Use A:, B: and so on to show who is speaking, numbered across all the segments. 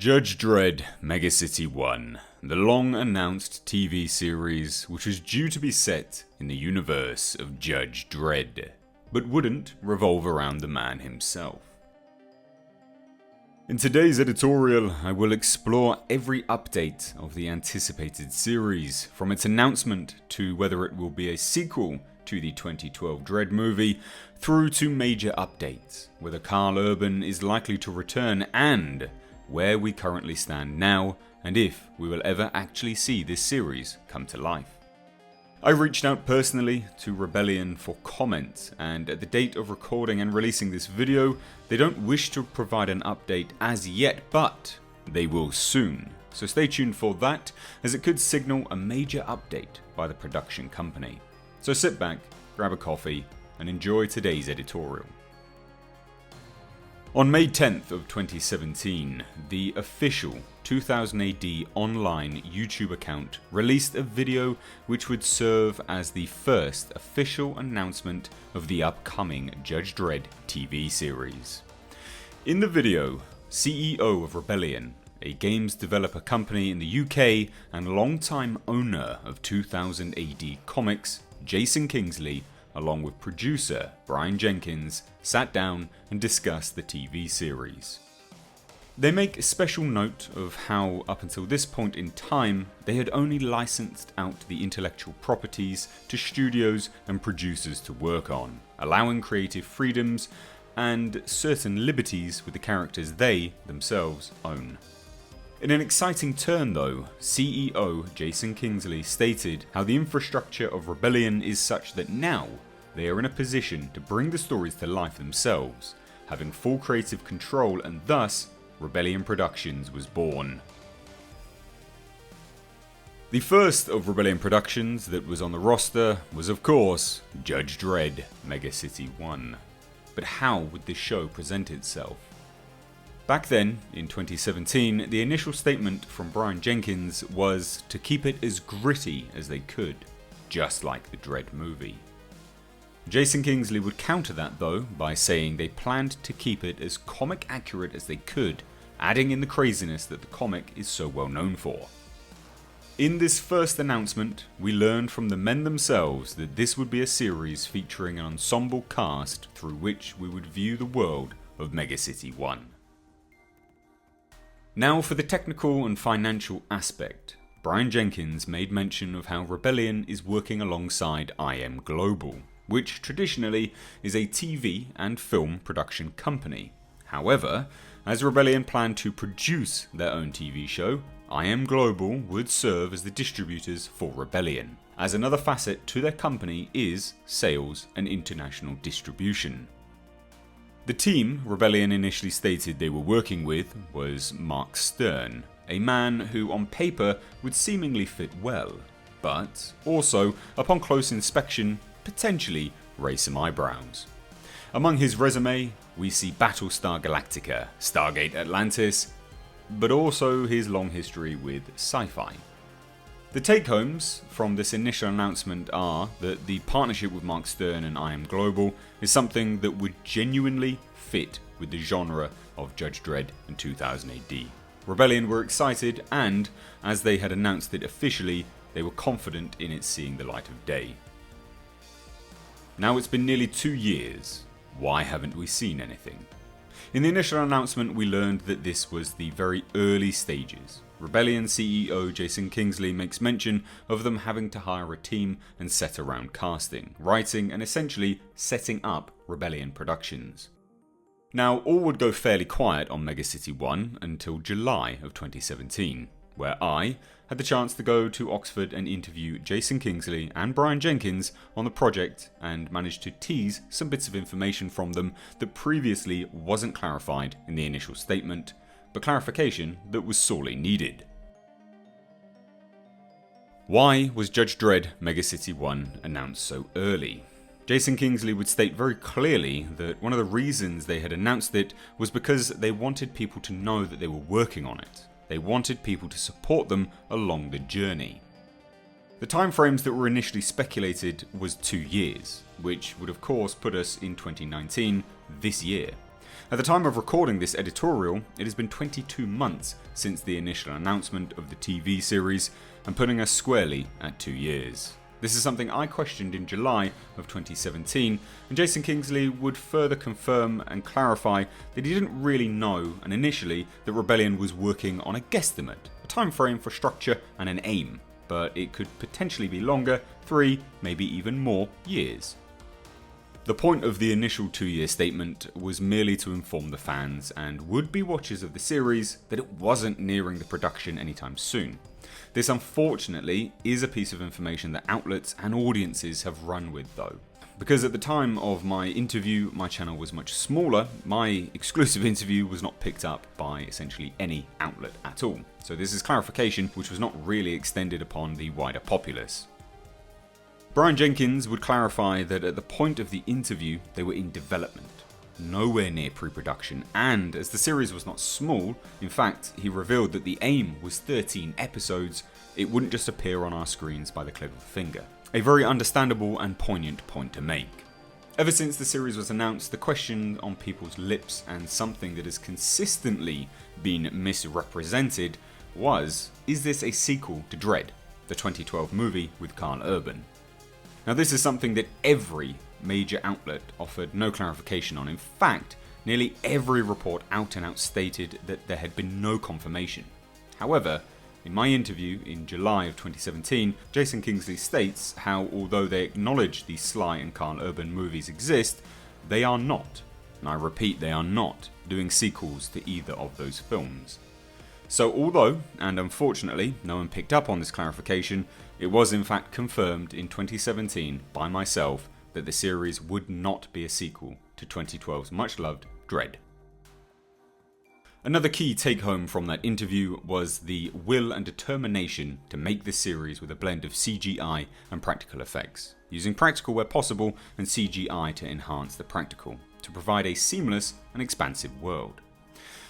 A: Judge Dredd Mega City 1, the long-announced TV series which was due to be set in the universe of Judge Dredd, but wouldn't revolve around the man himself. In today's editorial, I will explore every update of the anticipated series, from its announcement to whether it will be a sequel to the 2012 Dredd movie, through to major updates, whether Karl Urban is likely to return and where we currently stand now, and if we will ever actually see this series come to life. I reached out personally to Rebellion for comment, and at the date of recording and releasing this video, they don't wish to provide an update as yet, but they will soon. So stay tuned for that, as it could signal a major update by the production company. So sit back, grab a coffee, and enjoy today's editorial. On May 10th of 2017, the official 2000 AD online YouTube account released a video which would serve as the first official announcement of the upcoming Judge Dredd TV series. In the video, CEO of Rebellion, a games developer company in the UK and longtime owner of 2000 AD comics, Jason Kingsley, along with producer Brian Jenkins, sat down and discussed the TV series. They make a special note of how, up until this point in time, they had only licensed out the intellectual properties to studios and producers to work on, allowing creative freedoms and certain liberties with the characters they themselves own. In an exciting turn though, CEO Jason Kingsley stated how the infrastructure of Rebellion is such that now they are in a position to bring the stories to life themselves, having full creative control, and thus Rebellion Productions was born. The first of Rebellion Productions that was on the roster was of course Judge Dredd Mega City 1. But how would this show present itself? Back then, in 2017, the initial statement from Brian Jenkins was to keep it as gritty as they could, just like the Dredd movie. Jason Kingsley would counter that though by saying they planned to keep it as comic accurate as they could, adding in the craziness that the comic is so well known for. In this first announcement, we learned from the men themselves that this would be a series featuring an ensemble cast through which we would view the world of Mega City 1. Now for the technical and financial aspect. Brian Jenkins made mention of how Rebellion is working alongside Global, which traditionally is a TV and film production company. However, as Rebellion planned to produce their own TV show, Global would serve as the distributors for Rebellion, as another facet to their company is sales and international distribution. The team Rebellion initially stated they were working with was Mark Stern, a man who on paper would seemingly fit well, but also, upon close inspection, potentially raise some eyebrows. Among his resume, we see Battlestar Galactica, Stargate Atlantis, but also his long history with sci-fi. The take-homes from this initial announcement are that the partnership with Mark Stern and Global is something that would genuinely fit with the genre of Judge Dredd and 2000 AD. Rebellion were excited, and as they had announced it officially, they were confident in it seeing the light of day. Now it's been nearly 2 years. Why haven't we seen anything? In the initial announcement, we learned that this was the very early stages. Rebellion CEO Jason Kingsley makes mention of them having to hire a team and set around casting, writing, and essentially setting up Rebellion Productions. Now, all would go fairly quiet on Mega City 1 until July of 2017, where I had the chance to go to Oxford and interview Jason Kingsley and Brian Jenkins on the project, and managed to tease some bits of information from them that previously wasn't clarified in the initial statement, but clarification that was sorely needed. Why was Judge Dredd Mega City 1 announced so early? Jason Kingsley would state very clearly that one of the reasons they had announced it was because they wanted people to know that they were working on it. They wanted people to support them along the journey. The timeframes that were initially speculated was 2 years, which would of course put us in 2019, this year. At the time of recording this editorial, it has been 22 months since the initial announcement of the TV series, and putting us squarely at 2 years. This is something I questioned in July of 2017, and Jason Kingsley would further confirm and clarify that he didn't really know, and initially, that Rebellion was working on a guesstimate, a time frame for structure and an aim, but it could potentially be longer, 3, maybe even more years. The point of the initial 2-year statement was merely to inform the fans and would-be watchers of the series that it wasn't nearing the production anytime soon. This unfortunately is a piece of information that outlets and audiences have run with though. Because at the time of my interview, my channel was much smaller, my exclusive interview was not picked up by essentially any outlet at all. So this is clarification which was not really extended upon the wider populace. Brian Jenkins would clarify that at the point of the interview they were in development, nowhere near pre-production, and as the series was not small, in fact he revealed that the aim was 13 episodes, it wouldn't just appear on our screens by the click of a finger. A very understandable and poignant point to make. Ever since the series was announced, the question on people's lips, and something that has consistently been misrepresented, was, is this a sequel to Dredd, the 2012 movie with Karl Urban? Now this is something that every major outlet offered no clarification on. In fact, nearly every report out and out stated that there had been no confirmation. However, in my interview in July of 2017, Jason Kingsley states how although they acknowledge the Sly and Karl Urban movies exist, they are not, and I repeat they are not, doing sequels to either of those films. So although, and unfortunately, no one picked up on this clarification, it was in fact confirmed in 2017 by myself that the series would not be a sequel to 2012's much loved Dredd. Another key take home from that interview was the will and determination to make this series with a blend of CGI and practical effects, using practical where possible and CGI to enhance the practical, to provide a seamless and expansive world.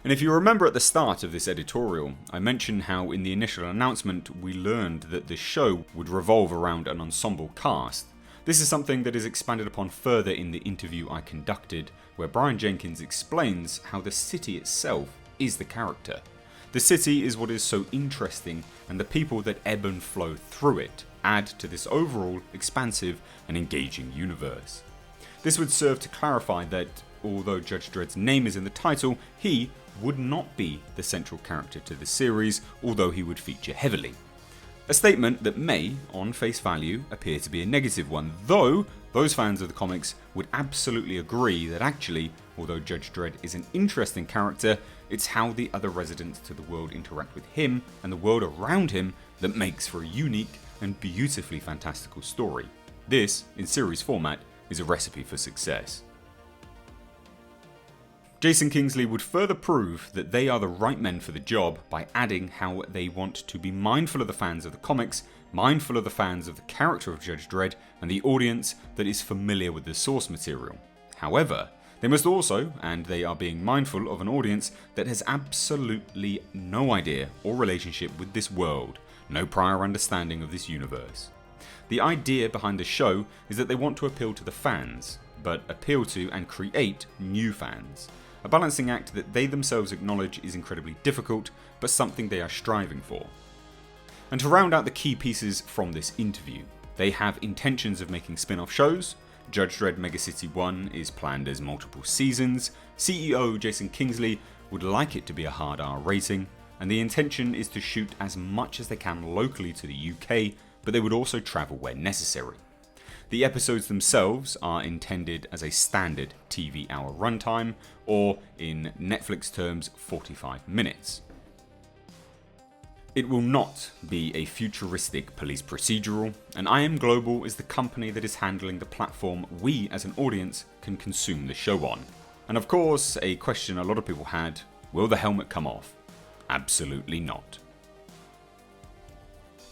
A: And if you remember at the start of this editorial, I mentioned how in the initial announcement we learned that the show would revolve around an ensemble cast. This is something that is expanded upon further in the interview I conducted, where Brian Jenkins explains how the city itself is the character. The city is what is so interesting, and the people that ebb and flow through it add to this overall expansive and engaging universe. This would serve to clarify that although Judge Dredd's name is in the title, he would not be the central character to the series, although he would feature heavily. A statement that may, on face value, appear to be a negative one, though those fans of the comics would absolutely agree that actually, although Judge Dredd is an interesting character, it's how the other residents to the world interact with him and the world around him that makes for a unique and beautifully fantastical story. This, in series format, is a recipe for success. Jason Kingsley would further prove that they are the right men for the job by adding how they want to be mindful of the fans of the comics, mindful of the fans of the character of Judge Dredd, and the audience that is familiar with the source material. However, they must also, and they are being mindful of an audience that has absolutely no idea or relationship with this world, no prior understanding of this universe. The idea behind the show is that they want to appeal to the fans, but appeal to and create new fans. A balancing act that they themselves acknowledge is incredibly difficult, but something they are striving for. And to round out the key pieces from this interview, they have intentions of making spin-off shows. Judge Dredd Mega City 1 is planned as multiple seasons, CEO Jason Kingsley would like it to be a hard R rating, and the intention is to shoot as much as they can locally to the UK, but they would also travel where necessary. The episodes themselves are intended as a standard TV hour runtime, or in Netflix terms, 45 minutes. It will not be a futuristic police procedural, and IM Global is the company that is handling the platform we as an audience can consume the show on. And of course, a question a lot of people had, will the helmet come off? Absolutely not.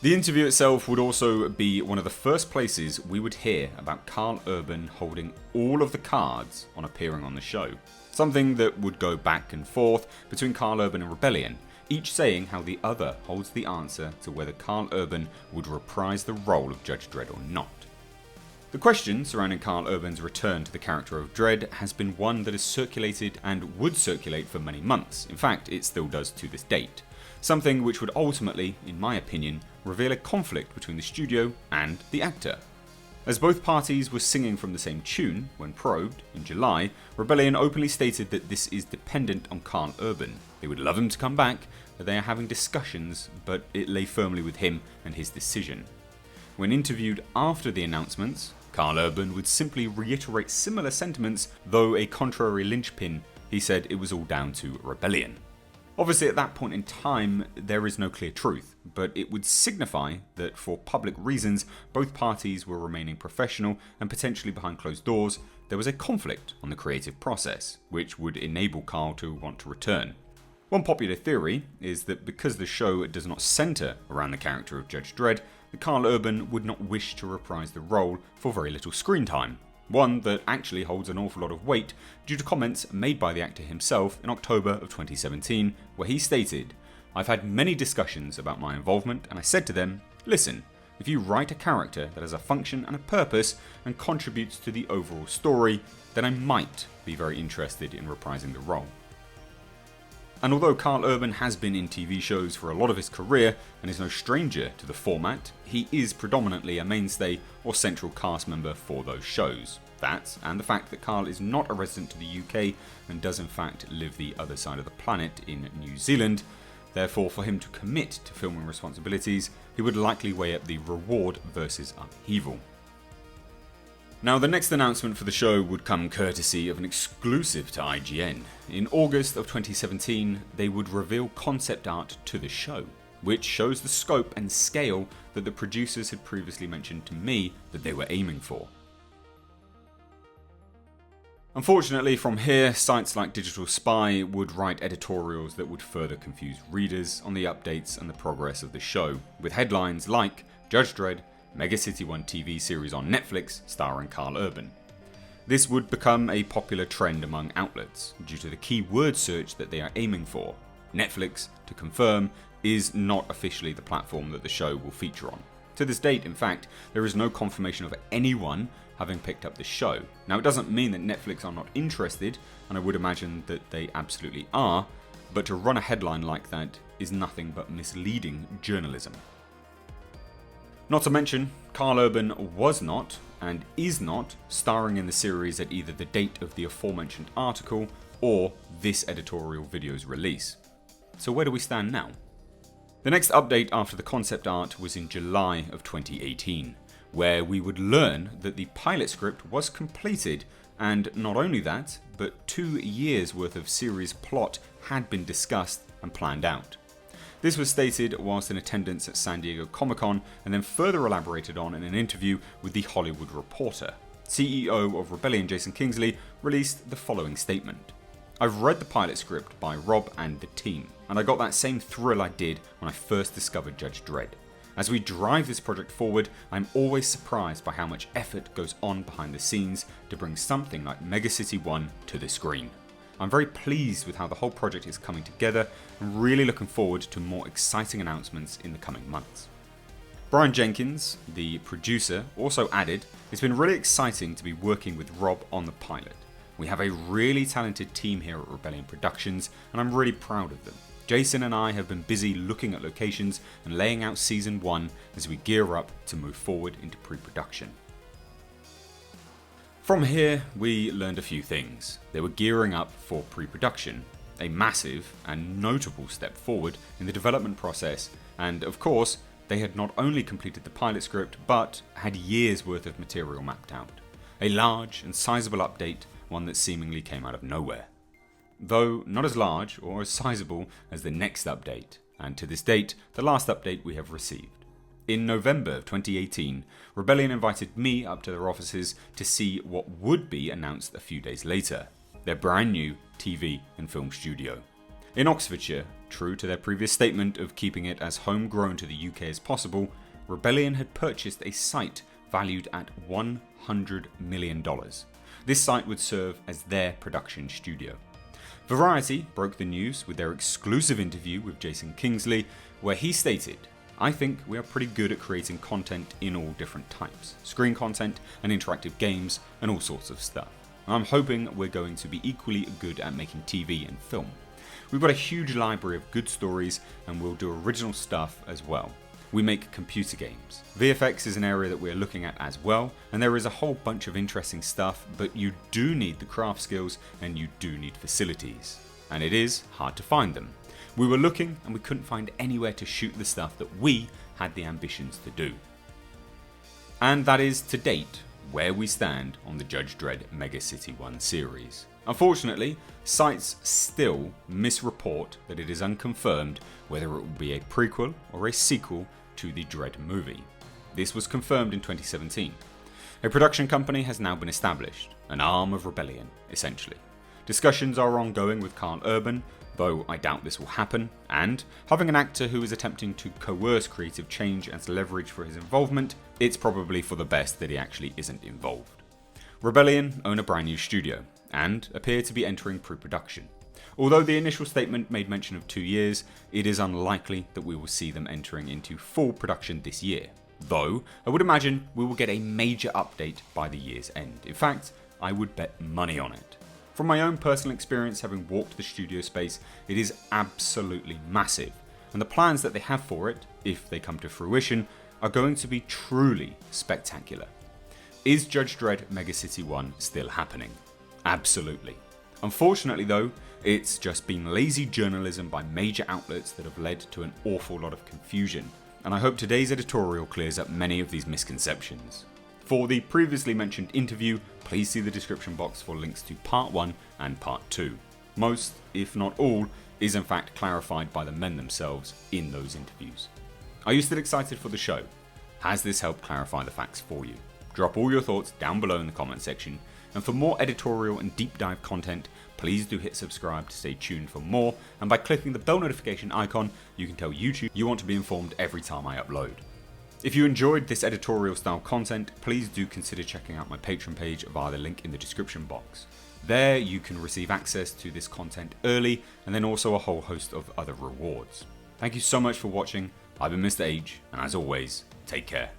A: The interview itself would also be one of the first places we would hear about Karl Urban holding all of the cards on appearing on the show. Something that would go back and forth between Karl Urban and Rebellion, each saying how the other holds the answer to whether Karl Urban would reprise the role of Judge Dredd or not. The question surrounding Karl Urban's return to the character of Dredd has been one that has circulated and would circulate for many months. In fact, it still does to this date. Something which would ultimately, in my opinion, reveal a conflict between the studio and the actor. As both parties were singing from the same tune, when probed, in July, Rebellion openly stated that this is dependent on Karl Urban. They would love him to come back, that they are having discussions, but it lay firmly with him and his decision. When interviewed after the announcements, Karl Urban would simply reiterate similar sentiments, though a contrary linchpin. He said it was all down to Rebellion. Obviously at that point in time there is no clear truth, but it would signify that for public reasons both parties were remaining professional and potentially behind closed doors there was a conflict on the creative process, which would enable Karl to want to return. One popular theory is that because the show does not centre around the character of Judge Dredd, that Karl Urban would not wish to reprise the role for very little screen time. One that actually holds an awful lot of weight due to comments made by the actor himself in October of 2017, where he stated, "I've had many discussions about my involvement and I said to them, listen, if you write a character that has a function and a purpose and contributes to the overall story, then I might be very interested in reprising the role." And although Karl Urban has been in TV shows for a lot of his career and is no stranger to the format, he is predominantly a mainstay or central cast member for those shows. That, and the fact that Karl is not a resident to the UK and does in fact live the other side of the planet in New Zealand, therefore for him to commit to filming responsibilities, he would likely weigh up the reward versus upheaval. Now, the next announcement for the show would come courtesy of an exclusive to IGN. In August of 2017, they would reveal concept art to the show, which shows the scope and scale that the producers had previously mentioned to me that they were aiming for. Unfortunately, from here, sites like Digital Spy would write editorials that would further confuse readers on the updates and the progress of the show, with headlines like Judge Dredd, Mega City 1 TV series on Netflix starring Karl Urban. This would become a popular trend among outlets due to the key word search that they are aiming for. Netflix, to confirm, is not officially the platform that the show will feature on. To this date, in fact, there is no confirmation of anyone having picked up the show. Now, it doesn't mean that Netflix are not interested, and I would imagine that they absolutely are, but to run a headline like that is nothing but misleading journalism. Not to mention, Karl Urban was not, and is not, starring in the series at either the date of the aforementioned article or this editorial video's release. So where do we stand now? The next update after the concept art was in July of 2018, where we would learn that the pilot script was completed, and not only that, but 2 years worth of series plot had been discussed and planned out. This was stated whilst in attendance at San Diego Comic-Con and then further elaborated on in an interview with The Hollywood Reporter. CEO of Rebellion Jason Kingsley released the following statement. "I've read the pilot script by Rob and the team, and I got that same thrill I did when I first discovered Judge Dredd. As we drive this project forward, I'm always surprised by how much effort goes on behind the scenes to bring something like Mega City 1 to the screen. I'm very pleased with how the whole project is coming together and really looking forward to more exciting announcements in the coming months." Brian Jenkins, the producer, also added, "It's been really exciting to be working with Rob on the pilot. We have a really talented team here at Rebellion Productions and I'm really proud of them. Jason and I have been busy looking at locations and laying out Season 1 as we gear up to move forward into pre-production." From here, we learned a few things. They were gearing up for pre-production, a massive and notable step forward in the development process, and of course, they had not only completed the pilot script, but had years worth of material mapped out. A large and sizable update, one that seemingly came out of nowhere. Though not as large or as sizable as the next update, and to this date, the last update we have received. In November of 2018, Rebellion invited me up to their offices to see what would be announced a few days later, their brand new TV and film studio. In Oxfordshire, true to their previous statement of keeping it as homegrown to the UK as possible, Rebellion had purchased a site valued at $100 million. This site would serve as their production studio. Variety broke the news with their exclusive interview with Jason Kingsley, where he stated, I think we are pretty good at creating content in all different types, screen content and interactive games and all sorts of stuff. I'm hoping we're going to be equally good at making TV and film. We've got a huge library of good stories and we'll do original stuff as well. We make computer games. VFX is an area that we're looking at as well, and there is a whole bunch of interesting stuff, but you do need the craft skills and you do need facilities. And it is hard to find them. We were looking and we couldn't find anywhere to shoot the stuff that we had the ambitions to do. And that is, to date, where we stand on the Judge Dredd Mega City 1 series. Unfortunately, sites still misreport that it is unconfirmed whether it will be a prequel or a sequel to the Dredd movie. This was confirmed in 2017. A production company has now been established, an arm of Rebellion, essentially. Discussions are ongoing with Karl Urban, though I doubt this will happen, and having an actor who is attempting to coerce creative change as leverage for his involvement, it's probably for the best that he actually isn't involved. Rebellion own a brand new studio, and appear to be entering pre-production. Although the initial statement made mention of 2 years, it is unlikely that we will see them entering into full production this year. Though, I would imagine we will get a major update by the year's end. In fact, I would bet money on it. From my own personal experience having walked the studio space, it is absolutely massive, and the plans that they have for it, if they come to fruition, are going to be truly spectacular. Is Judge Dredd Mega City 1 still happening? Absolutely. Unfortunately though, it's just been lazy journalism by major outlets that have led to an awful lot of confusion, and I hope today's editorial clears up many of these misconceptions. For the previously mentioned interview, please see the description box for links to part 1 and part 2. Most, if not all, is in fact clarified by the men themselves in those interviews. Are you still excited for the show? Has this helped clarify the facts for you? Drop all your thoughts down below in the comment section, and for more editorial and deep dive content, please do hit subscribe to stay tuned for more, and by clicking the bell notification icon, you can tell YouTube you want to be informed every time I upload. If you enjoyed this editorial style content, please do consider checking out my Patreon page via the link in the description box. There you can receive access to this content early, and then also a whole host of other rewards. Thank you so much for watching. I've been Mr. H, and as always, take care.